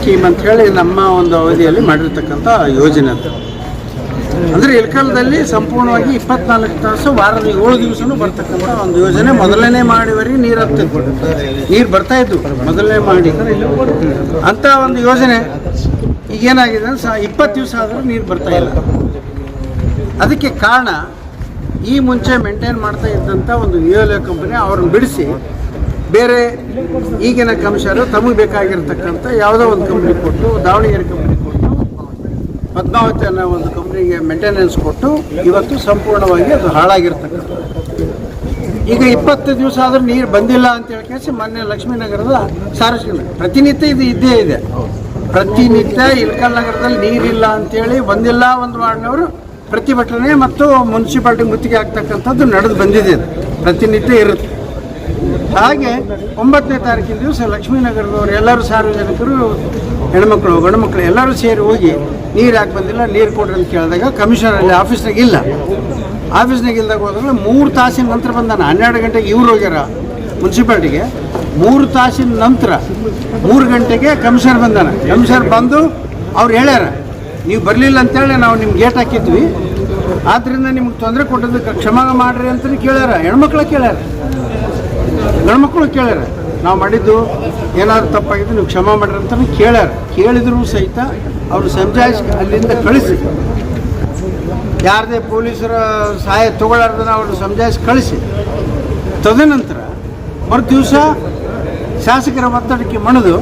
Scheme ಅಂತ ಹೇಳಿ ನಮ್ಮ ಒಂದು ಅವಧಿಯಲ್ಲಿ ಮಾಡಿರ್ತಕ್ಕಂಥ ಯೋಜನೆ ಅದು. ಅಂದರೆ ಇಳಕಲ್ದಲ್ಲಿ ಸಂಪೂರ್ಣವಾಗಿ 24 ತಾಸು ವಾರದ 7 ದಿವಸನೂ ಬರ್ತಕ್ಕಂಥ ಒಂದು ಯೋಜನೆ. ಮೊದಲನೇ ಮಾಡಿವರೆಗೆ ನೀರು ಬರ್ತಾಯಿತ್ತು ಮೊದಲನೇ ಮಾಡಿ ಅಂಥ ಒಂದು ಯೋಜನೆ. ಈಗೇನಾಗಿದೆ ಅಂದರೆ 20 ದಿವಸ ಆದರೂ ನೀರು ಬರ್ತಾಯಿಲ್ಲ. ಅದಕ್ಕೆ ಕಾರಣ ಈ ಮುಂಚೆ ಮೇಂಟೈನ್ ಮಾಡ್ತಾ ಇದ್ದಂಥ ಒಂದು ವಿಯೋಲೆ ಕಂಪನಿ ಅವ್ರನ್ನ ಬಿಡಿಸಿ ಬೇರೆ ಈಗಿನ ಕಮಿಷನರು ತಮಗೆ ಬೇಕಾಗಿರ್ತಕ್ಕಂಥ ಯಾವುದೋ ಒಂದು ಕಂಪ್ನಿ ಕೊಟ್ಟು, ದಾವಣಗೆರೆ ಕಂಪ್ನಿ ಕೊಟ್ಟು, ಪದ್ಮಾವತಿ ಅನ್ನೋ ಒಂದು ಕಂಪ್ನಿಗೆ ಮೇಂಟೆನೆನ್ಸ್ ಕೊಟ್ಟು ಇವತ್ತು ಸಂಪೂರ್ಣವಾಗಿ ಅದು ಹಾಳಾಗಿರ್ತಕ್ಕಂಥ. ಈಗ 20 ದಿವಸ ಆದರೂ ನೀರು ಬಂದಿಲ್ಲ ಅಂತ ಹೇಳಿ ಮೊನ್ನೆ ಲಕ್ಷ್ಮೀನಗರದ ಸಾರ್ವಜನಿಕ ಪ್ರತಿನಿತ್ಯ ಇದು ಇದ್ದೇ ಇದೆ. ಪ್ರತಿನಿತ್ಯ ಇಳಕಲ್ ನಗರದಲ್ಲಿ ನೀರಿಲ್ಲ ಅಂತೇಳಿ ಒಂದಿಲ್ಲ ಒಂದು ವಾರ್ಡ್ನವರು ಪ್ರತಿಭಟನೆ ಮತ್ತು ಮುನ್ಸಿಪಾಲ್ಟಿ ಮುತ್ತಿಗೆ ಆಗ್ತಕ್ಕಂಥದ್ದು ನಡೆದು ಬಂದಿದೆ. ಪ್ರತಿನಿತ್ಯ ಇರುತ್ತೆ. ಹಾಗೆ 9ನೇ ತಾರೀಕಿನ ದಿವಸ ಲಕ್ಷ್ಮೀನಗರದವರು ಎಲ್ಲರೂ ಸಾರ್ವಜನಿಕರು, ಹೆಣ್ಮಕ್ಳು ಗಂಡುಮಕ್ಳು ಎಲ್ಲರೂ ಸೇರಿ ಹೋಗಿ ನೀರು ಯಾಕೆ ಬಂದಿಲ್ಲ, ನೀರು ಕೊಡ್ರಿ ಅಂತ ಕೇಳಿದಾಗ ಕಮಿಷನರಲ್ಲಿ ಆಫೀಸ್ನಾಗ ಇಲ್ದಾಗ ಹೋದಾಗ 3 ತಾಸಿನ ನಂತರ ಬಂದಾನ. 12 ಗಂಟೆಗೆ ಇವ್ರು ಹೋಗ್ಯಾರ ಮುನ್ಸಿಪಾಲ್ಟಿಗೆ. 3 ತಾಸಿನ ನಂತರ 3 ಗಂಟೆಗೆ ಕಮಿಷನರ್ ಬಂದಾನ. ಕಮಿಷನರ್ ಬಂದು ಅವ್ರು ಹೇಳ್ಯಾರ, ನೀವು ಬರಲಿಲ್ಲ ಅಂತೇಳಿ ನಾವು ನಿಮ್ಗೆ ಗೇಟ್ ಹಾಕಿದ್ವಿ, ಆದ್ದರಿಂದ ನಿಮ್ಗೆ ತೊಂದರೆ ಕೊಟ್ಟದಕ್ಕೆ ಕ್ಷಮಾ ಮಾಡಿರಿ ಅಂತಲೇ ಕೇಳ್ಯಾರ. ಹೆಣ್ಮಕ್ಳು ಕೇಳ್ಯಾರ, ಗಂಡ್ಮಕ್ಳು ಕೇಳ್ಯಾರ, ನಾವು ಮಾಡಿದ್ದು ಏನಾದರೂ ತಪ್ಪಾಗಿದ್ದು ನೀವು ಕ್ಷಮಾ ಮಾಡಿರಿ ಅಂತಲೇ ಕೇಳ್ಯಾರ. ಕೇಳಿದ್ರು ಸಹಿತ ಅವರು ಸಮಜಾಯಿಸಿ ಅಲ್ಲಿಂದ ಕಳಿಸಿ, ಯಾರದೇ ಪೊಲೀಸರ ಸಹಾಯ ತಗೊಳ್ಳಾರ್ದನ್ನ ಅವ್ರನ್ನ ಸಮಜಾಯಿಸಿ ಕಳಿಸಿ, ತದನಂತರ ಮರು ದಿವಸ ಶಾಸಕರ ಒತ್ತಡಕ್ಕೆ ಮಣಿದು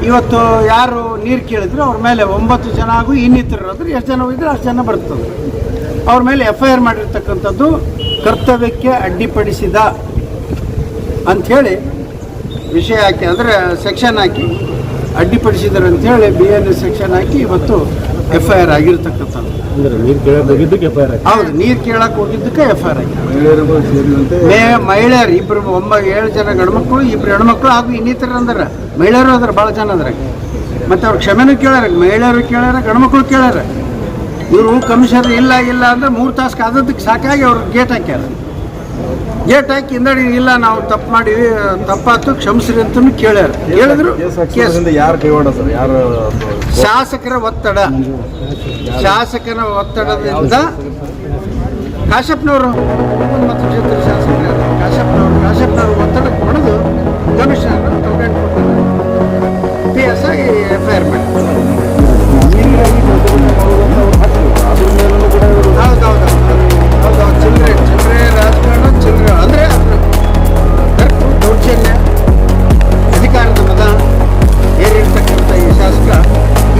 ಇವತ್ತು ಯಾರು ನೀರು ಕೇಳಿದ್ರು ಅವ್ರ ಮೇಲೆ 9 ಜನ ಹಾಗೂ ಇನ್ನಿತರರು ಅಂದರೆ ಎಷ್ಟು ಜನ ಹೋಗಿದ್ರೆ ಅಷ್ಟು ಜನ ಬರ್ತದೆ. ಅವ್ರ ಮೇಲೆ FIR ಮಾಡಿರ್ತಕ್ಕಂಥದ್ದು ಕರ್ತವ್ಯಕ್ಕೆ ಅಡ್ಡಿಪಡಿಸಿದ ಅಂಥೇಳಿ ವಿಷಯ ಹಾಕಿ, ಅಂದರೆ ಸೆಕ್ಷನ್ ಹಾಕಿ ಅಡ್ಡಿಪಡಿಸಿದ್ದಾರೆ ಅಂಥೇಳಿ BNS ಸೆಕ್ಷನ್ ಹಾಕಿ ಇವತ್ತು FIR ಆಗಿರ್ತಕ್ಕಂಥದ್ದು. ಹೌದು, ನೀರು ಕೇಳಕ್ಕೆ ಹೋಗಿದ್ದಕ್ಕೆ FIR ಆಗಿ. ಮಹಿಳೆಯರು 7 ಜನ ಗಂಡ್ಮಕ್ಳು, 2 ಹೆಣ್ಮಕ್ಳು ಹಾಗೂ ಇನ್ನಿತರ ಅಂದ್ರೆ ಮಹಿಳೆಯರು ಅದ್ರ ಭಾಳ ಜನ ಅದ್ರಾಗ. ಮತ್ತು ಅವ್ರು ಕ್ಷಮೆನೂ ಕೇಳ್ಯಾರ, ಮಹಿಳೆಯರು ಕೇಳ್ಯಾರ, ಗಂಡ್ಮಕ್ಳು ಕೇಳ್ಯಾರ. ಇವರು ಕಮಿಷನರ್ ಇಲ್ಲ ಅಂದ್ರೆ 3 ತಾಸು ಕಾದದಕ್ಕೆ ಸಾಕಾಗಿ ಅವ್ರು ಗೇಟ್ ಹಾಕ್ಯಾರ. ಗೇಟ್ ಹಾಕಿ ಹಿಂದಡಿ ಇಲ್ಲ ನಾವು ತಪ್ಪು ಮಾಡಿವಿ, ತಪ್ಪಾತು ಕ್ಷಮಿಸ್ರಿ ಅಂತಲೂ ಕೇಳ್ಯಾರ. ಹೇಳಿದ್ರು ಶಾಸಕರ ಒತ್ತಡದಿಂದ ಕಾಶಪ್ಪನವರು ಮತ್ತು ಕ್ಷೇತ್ರ ಶಾಸಕರು ಕಾಶಪ್ಪನವರು ಒತ್ತಡಕ್ಕೆ ಪಡೆದು ಕಮಿಷನರ್ ಕಂಪ್ಲೇಂಟ್ ಕೊಟ್ಟಿದ್ದಾರೆ. PS ಆಗಿ FIR ಮಾಡಿ. ಹೌದೌದು, ಚಿಲ್ಲರೆ ರಾಜಕಾರಣ, ಚಿಲ್ಲರೆ ಅಂದರೆ ದೌರ್ಜನ್ಯ, ಅಧಿಕಾರದ ಮತ ಏರಿರ್ತಕ್ಕಂಥ ಈ ಶಾಸಕ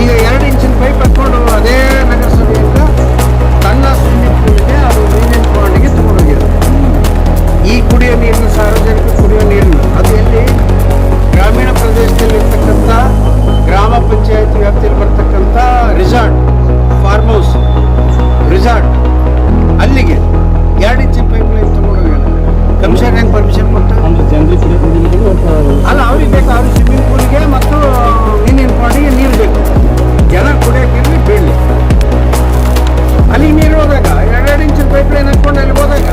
ಈಗ 2 ಇಂಚಿನ ಪೈಪ್ ಹಾಕ್ಕೊಂಡು ಅದೇ ನಗರಸಭೆಯಿಂದ ತನ್ನ ಸ್ವಿಮ್ಮಿಂಗ್ ಪೂಲ್ಗೆ ಅದು ಯೂನಿಯನ್ ಪಾಂಡಿಗೆ ತಗೊಂಡೋಗಿದ್ದಾರೆ. ಈ ಕುಡಿಯೋ ನೀರಿನ, ಸಾರ್ವಜನಿಕ ಕುಡಿಯೋ ನೀರಿನ, ಅದು ಎಲ್ಲಿ ಗ್ರಾಮೀಣ ಪ್ರದೇಶದಲ್ಲಿರ್ತಕ್ಕಂಥ ಗ್ರಾಮ ಪಂಚಾಯತ್ ವ್ಯಾಪ್ತಿಯಲ್ಲಿ ಬರ್ತಕ್ಕಂಥ ರಿಸಾರ್ಟ್, ಫಾರ್ಮ್ ಹೌಸ್ ರಿಸಾರ್ಟ್, ಅಲ್ಲಿಗೆ 2 ಇಂಚಿನ ಪೈಪ್ ಲೈನ್ ತಗೊಂಡೋಗ್ಯಾರ. ಕಮಿಷನ್ ಹೆಂಗೆ ಪರ್ಮಿಷನ್ ಕೊಟ್ಟು ಅಲ್ಲ, ಅವ್ರಿಗೆ ಬೇಕು, ಅವ್ರಿಗೆ ಸ್ವಿಮ್ಮಿಂಗ್ ಪೂಲ್ಗೆ ಮತ್ತು ಯೂನಿಯನ್ ಪಾಂಡಿಗೆ ನೀರು ಬೇಕು. ಜನ ಕುಡಿಯೋಕೆ ಬೀಳಲಿ. ಅಲ್ಲಿಗೆ ನೀರು ಹೋದಾಗ 2 ಇಂಚಿನ ಪೈಪ್ ಲೈನ್ ಹಾಕ್ಕೊಂಡು ಅಲ್ಲಿ ಹೋದಾಗ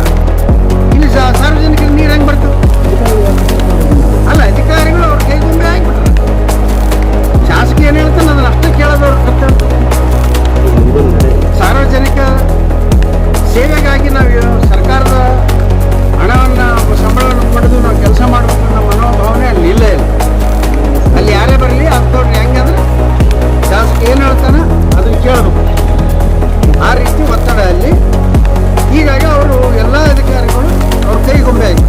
ಇಲ್ಲಿ ಸಾರ್ವಜನಿಕರಿಗೆ ನೀರು ಹೆಂಗೆ ಬರ್ತದೆ? ಅಲ್ಲ, ಅಧಿಕಾರಿಗಳು ಅವ್ರ ಕೈಗೊಂಬೆ ಆಗಿಬಿಟ್ರೆ ಶಾಸಕ ಏನು ಹೇಳ್ತಾನೆ ಅದನ್ನು ಅಷ್ಟೇ ಕೇಳೋದವ್ರು ಕರ್ತವ್ಯ. ಸಾರ್ವಜನಿಕ ಸೇವೆಗಾಗಿ ನಾವು ಸರ್ಕಾರದ ಹಣವನ್ನು, ಸಂಬಳವನ್ನು ಪಡೆದು ನಾವು ಕೆಲಸ ಮಾಡಬೇಕು ಅನ್ನೋ ಮನೋಭಾವನೆ ಅಲ್ಲಿ ಇಲ್ಲ. ಅಲ್ಲಿ ಯಾರೇ ಬರಲಿ ಅಂಥವ್ರು ಹೆಂಗಂದ್ರೆ ಶಾಸಕ ಏನು ಹೇಳ್ತಾನೆ ಅದನ್ನು ಕೇಳಬೇಕು. ಆ ರೀತಿ ಒತ್ತಡ ಅಲ್ಲಿ. ಹೀಗಾಗಿ ಅವರು ಎಲ್ಲ ಅಧಿಕಾರಿಗಳು ಅವ್ರ ಕೈಗೊಂಬೆ ಆಗಿ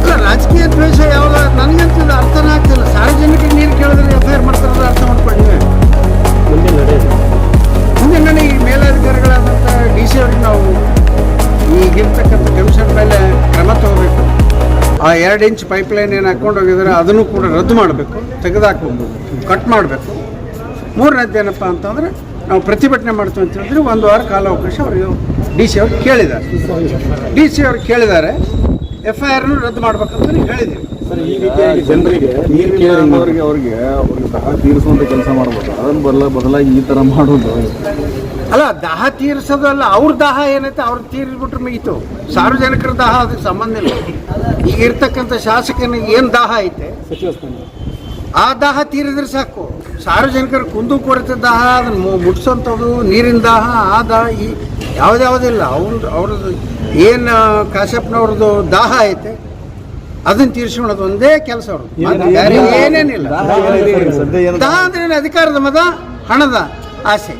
ಅಲ್ಲ, ರಾಜಕೀಯ ದ್ವೇಷ ಯಾವಾಗ ನನಗಂತ ಅರ್ಥನೇ ಆಗ್ತಿಲ್ಲ. ಸಾರ್ವಜನಿಕರಿಗೆ ನೀರು ಕೇಳಿದ್ರೆ FIR ಮಾಡ್ತಾರಲ್ಲ, ಅರ್ಥ ಮಾಡ್ಕೊಂಡಿವೆ. ಮುಂದೆ ನನಗೆ ಈ ಮೇಲಧಿಕಾರಿಗಳಾದಂಥ DC ಅವ್ರಿಗೆ ನಾವು ಈಗಿರ್ತಕ್ಕಂಥ ಕಮಿಷನ್ ಮೇಲೆ ಕ್ರಮ ತಗೋಬೇಕು. ಆ 2 ಇಂಚ್ ಪೈಪ್ಲೈನ್ ಏನು ಹಾಕ್ಕೊಂಡು ಹೋಗಿದ್ದಾರೆ ಅದನ್ನು ಕೂಡ ರದ್ದು ಮಾಡಬೇಕು, ತೆಗೆದುಹಾಕ್ಬೇಕು, ಕಟ್ ಮಾಡಬೇಕು. 3ನೇದು ಏನಪ್ಪ ಅಂತಂದರೆ ನಾವು ಪ್ರತಿಭಟನೆ ಮಾಡ್ತೀವಿ ಅಂತ ಹೇಳಿದ್ರೆ 1 ವಾರ ಕಾಲಾವಕಾಶ ಅವರಿಗೆ DC ಅವ್ರು ಕೇಳಿದ್ದಾರೆ. DC ಅವ್ರು ಕೇಳಿದ್ದಾರೆ, FIRನೂ ರದ್ದು ಮಾಡ್ಬೇಕಂತ ಹೇಳಿದ್ದೀವಿ. ಈ ರೀತಿಯಾಗಿ ಜನರಿಗೆ ನೀರು ಕೇಳಿದವರಿಗೆ ಅವ್ರಿಗೆ ದಾಹ ತೀರಿಸುವಂಥ ಕೆಲಸ ಮಾಡ್ಬೋದು. ಅದನ್ನು ಬದಲಾಗಿ ಈ ಥರ ಮಾಡೋದು ಅಲ್ಲ, ದಾಹ ತೀರಿಸೋದಲ್ಲ. ಅವ್ರ ದಾಹ ಏನೈತೆ ಅವ್ರು ತೀರಿಸ್ಬಿಟ್ರೆ ಮುಗೀತು. ಸಾರ್ವಜನಿಕರ ದಾಹ ಅದಕ್ಕೆ ಸಂಬಂಧ ಇಲ್ಲ. ಈಗ ಇರ್ತಕ್ಕಂಥ ಶಾಸಕನಿಗೆ ಏನು ದಾಹ ಐತೆ, ಆ ದಾಹ ತೀರಿದ್ರೆ ಸಾಕು. ಸಾರ್ವಜನಿಕರ ಕುಂದು ಕೊರತೆ ದಾಹ, ಅದನ್ನು ಮುಟ್ಸೋಂಥದ್ದು, ನೀರಿನ ದಾಹ, ಆ ದಾಹ ಈ ಯಾವುದ್ಯಾವುದಿಲ್ಲ. ಅವ್ರದ್ದು ಏನು ಕಾಶ್ಯಪ್ನವ್ರದ್ದು ದಾಹ ಐತೆ ಅದನ್ನು ತೀರಿಸ್ಕೊಳ್ಳೋದು ಒಂದೇ ಕೆಲಸ ಅವರು, ಬೇರೆ ಏನೇನಿಲ್ಲ. ದಾಹ ಅಂದ್ರೆ ಅಧಿಕಾರದ ಮದ, ಹಣದ ಆಸೆ.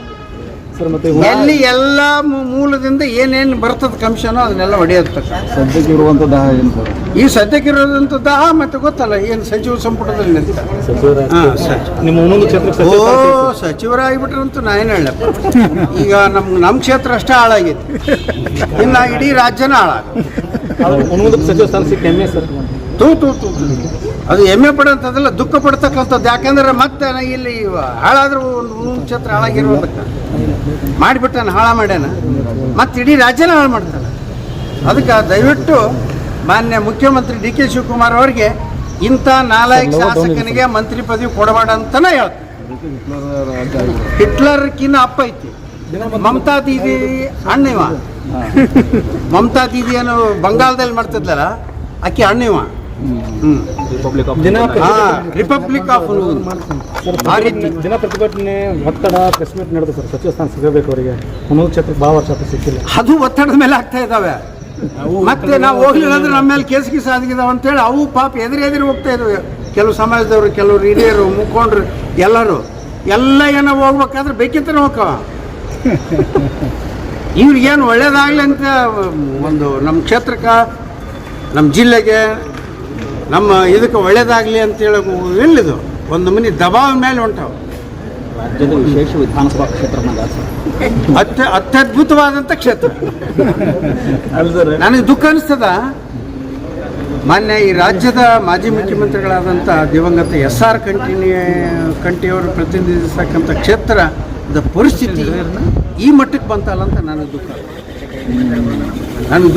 ಎಲ್ಲಿ ಎಲ್ಲ ಮೂಲದಿಂದ ಏನೇನು ಬರ್ತದ ಕಮಿಷನ್ ಅದನ್ನೆಲ್ಲ ಹೊಡೆಯತ್ತ. ಸದ್ಯಕ್ಕೆ ಇರುವಂಥ ದಾಹ ಏನು ಸರ್? ಈ ಸದ್ಯಕ್ಕಿರೋದಂಥ ದಾಹ ಮತ್ತೆ ಗೊತ್ತಲ್ಲ ಏನು ಸಚಿವ ಸಂಪುಟದಲ್ಲಿ ನಿಂತ. ನಿಮ್ಮ ಒಂದೊಂದು ಕ್ಷೇತ್ರಕ್ಕೆ ಸಚಿವರಾಗಿಬಿಟ್ರಂತೂ ನಾ ಏನು ಹೇಳಪ್ಪ. ಈಗ ನಮ್ಮ ಕ್ಷೇತ್ರ ಅಷ್ಟೇ ಹಾಳಾಗೈತಿ, ಇನ್ನು ಇಡೀ ರಾಜ್ಯನ ಹಾಳಾಗ. ಒಂದೊಂದು ಸಚಿವ ಸ್ಥಾನ ಸಿಕ್ಕ ಹೆಮ್ಮೆ ಸರ್. ತೂ ಅದು ಹೆಮ್ಮೆ ಪಡೋಂಥದ್ದಲ್ಲ, ದುಃಖ ಪಡ್ತಕ್ಕಂಥದ್ದು. ಯಾಕೆಂದ್ರೆ ಮತ್ತೆ ಇಲ್ಲಿ ಹಾಳಾದ್ರೂ ಒಂದು ಕ್ಷೇತ್ರ ಹಾಳಾಗಿರೋದಕ್ಕೆ ಮಾಡಿಬಿಟ್ಟಾನ, ಹಾಳ ಮಾಡ್ಯಾನ, ಮತ್ತೆ ಇಡೀ ರಾಜ್ಯನ ಹಾಳು ಮಾಡ್ತಾನೆ. ಅದಕ್ಕೆ ದಯವಿಟ್ಟು ಮಾನ್ಯ ಮುಖ್ಯಮಂತ್ರಿ ಡಿ ಕೆ ಶಿವಕುಮಾರ್ ಅವರಿಗೆ ಇಂಥ ನಾಲಾಯಕ ಶಾಸಕನಿಗೆ ಮಂತ್ರಿ ಪದವಿ ಕೊಡಬೇಡ ಅಂತಲೇ ಹೇಳ್ತಾರೆ. ಹಿಟ್ಲರ್ಕಿನ್ನ ಅಪ್ಪ ಐತಿ, ಮಮತಾ ದೀದಿ ಅಣ್ಣಿವ. ಮಮತಾ ದೀದಿ ಏನು ಬಂಗಾಳದಲ್ಲಿ ಮಾಡ್ತಿದ್ಲಲ್ಲ, ಆಕೆ ಅಣ್ಣಿವ. ರಿಪಬ್ಲಿಕ್ ಆಫ್ ಆ ರೀತಿ ದಿನ ಪ್ರತಿಭಟನೆ, ಒತ್ತಡ, ಪ್ರೆಸ್ ಮೀಟ್ ನಡೆದು ಸರ್ ಸಚಿವ ಸ್ಥಾನ ಸಿಗಬೇಕು ಅವರಿಗೆ. ಒಂದೊಂದು ಕ್ಷೇತ್ರಕ್ಕೆ ಭಾಳ ವರ್ಷ ಸಿಕ್ಕಿಲ್ಲ. ಅದು ಒತ್ತಡದ ಮೇಲೆ ಆಗ್ತಾ ಇದ್ದಾವೆ. ಮತ್ತೆ ನಾವು ಹೋಗ್ಲಿಲ್ಲ ಅಂದ್ರೆ ನಮ್ಮ ಮೇಲೆ ಕೇಸ್ ಗೀಸ್ ಆಗಿದಾವೆ ಅಂತೇಳಿ ಅವು ಪಾಪ ಎದುರು ಹೋಗ್ತಾ ಇದ್ದಾವೆ. ಕೆಲವು ಸಮಾಜದವರು, ಕೆಲವರು ಹಿರಿಯರು, ಮುಖಂಡರು ಎಲ್ಲರೂ ಎಲ್ಲ ಏನೋ ಹೋಗ್ಬೇಕಾದ್ರೆ ಬೇಕಿಂತನೇ ಹೋಗ್ತಾವ. ಇವ್ರಿಗೇನು ಒಳ್ಳೇದಾಗಲಿ ಅಂತ ಒಂದು ನಮ್ಮ ಕ್ಷೇತ್ರಕ್ಕೆ, ನಮ್ಮ ಜಿಲ್ಲೆಗೆ, ನಮ್ಮ ಇದಕ್ಕೆ ಒಳ್ಳೇದಾಗಲಿ ಅಂತೇಳಿ ಎಲ್ಲಿದು ಒಂದು ಮನೆ ದಬಾವ ಮೇಲೆ ಹೊಂಟಾವ. ರಾಜ್ಯದ ವಿಶೇಷ ವಿಧಾನಸಭಾ ಕ್ಷೇತ್ರ ಅತ್ಯದ್ಭುತವಾದಂಥ ಕ್ಷೇತ್ರ. ನನಗೆ ದುಃಖ ಅನಿಸ್ತದ, ಮಾನ್ಯ ಈ ರಾಜ್ಯದ ಮಾಜಿ ಮುಖ್ಯಮಂತ್ರಿಗಳಾದಂಥ ದಿವಂಗತ SR ಕಂಠಿಯವರು ಪ್ರತಿನಿಧಿಸ್ತಕ್ಕಂಥ ಕ್ಷೇತ್ರದ ಪರಿಸ್ಥಿತಿ ಈ ಮಟ್ಟಕ್ಕೆ ಬಂತಲ್ಲ ಅಂತ ನನಗೆ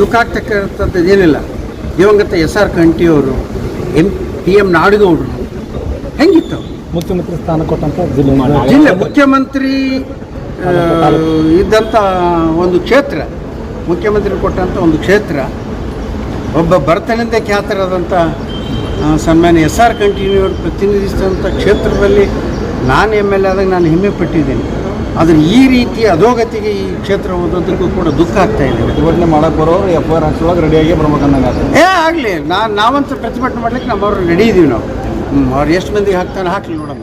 ದುಃಖ ಆಗ್ತಕ್ಕಂಥದ್ದು ಏನಿಲ್ಲ. ದಿವಂಗತ SR ಕಂಠಿಯವರು, PM ನಾಡಗೌಡರು ಹೆಂಗಿತ್ತು ಮುಖ್ಯಮಂತ್ರಿ ಸ್ಥಾನ ಕೊಟ್ಟಂತ ಜಿಲ್ಲೆ ಮುಖ್ಯಮಂತ್ರಿ ಇದ್ದಂಥ ಒಂದು ಕ್ಷೇತ್ರ, ಮುಖ್ಯಮಂತ್ರಿ ಕೊಟ್ಟಂಥ ಒಂದು ಕ್ಷೇತ್ರ, ಒಬ್ಬ ಭರತನಿಂದ ಖ್ಯಾತರಾದಂಥ ಸನ್ಮಾನ್ಯ SR ಕಂಠಿಯವರು ಪ್ರತಿನಿಧಿಸಿದಂಥ ಕ್ಷೇತ್ರದಲ್ಲಿ ನಾನು MLA ಆದಾಗ ನಾನು ಹೆಮ್ಮೆ ಪಟ್ಟಿದ್ದೇನೆ. ಆದರೆ ಈ ರೀತಿ ಅಧೋಗತಿಗೆ ಈ ಕ್ಷೇತ್ರ ಓದೋದಕ್ಕೂ ಕೂಡ ದುಃಖ ಆಗ್ತಾ ಇದೆ. ಪ್ರತಿಭಟನೆ ಮಾಡಕ್ಕೆ ಬರೋರು FIR ಹಾಕ್ಸೋಳಗೆ ರೆಡಿಯಾಗಿ ಬರ್ಬೇಕಂದಂಗೆ ಆಗಲಿ. ನಾವಂತೂ ಪ್ರತಿಭಟನೆ ಮಾಡ್ಲಿಕ್ಕೆ ನಮ್ಮವ್ರು ರೆಡಿ ಇದ್ದೀವಿ ನಾವು. ಅವ್ರು ಎಷ್ಟು ಮಂದಿಗೆ ಹಾಕ್ತಾನೆ ಹಾಕಲಿ ನೋಡೋಣ.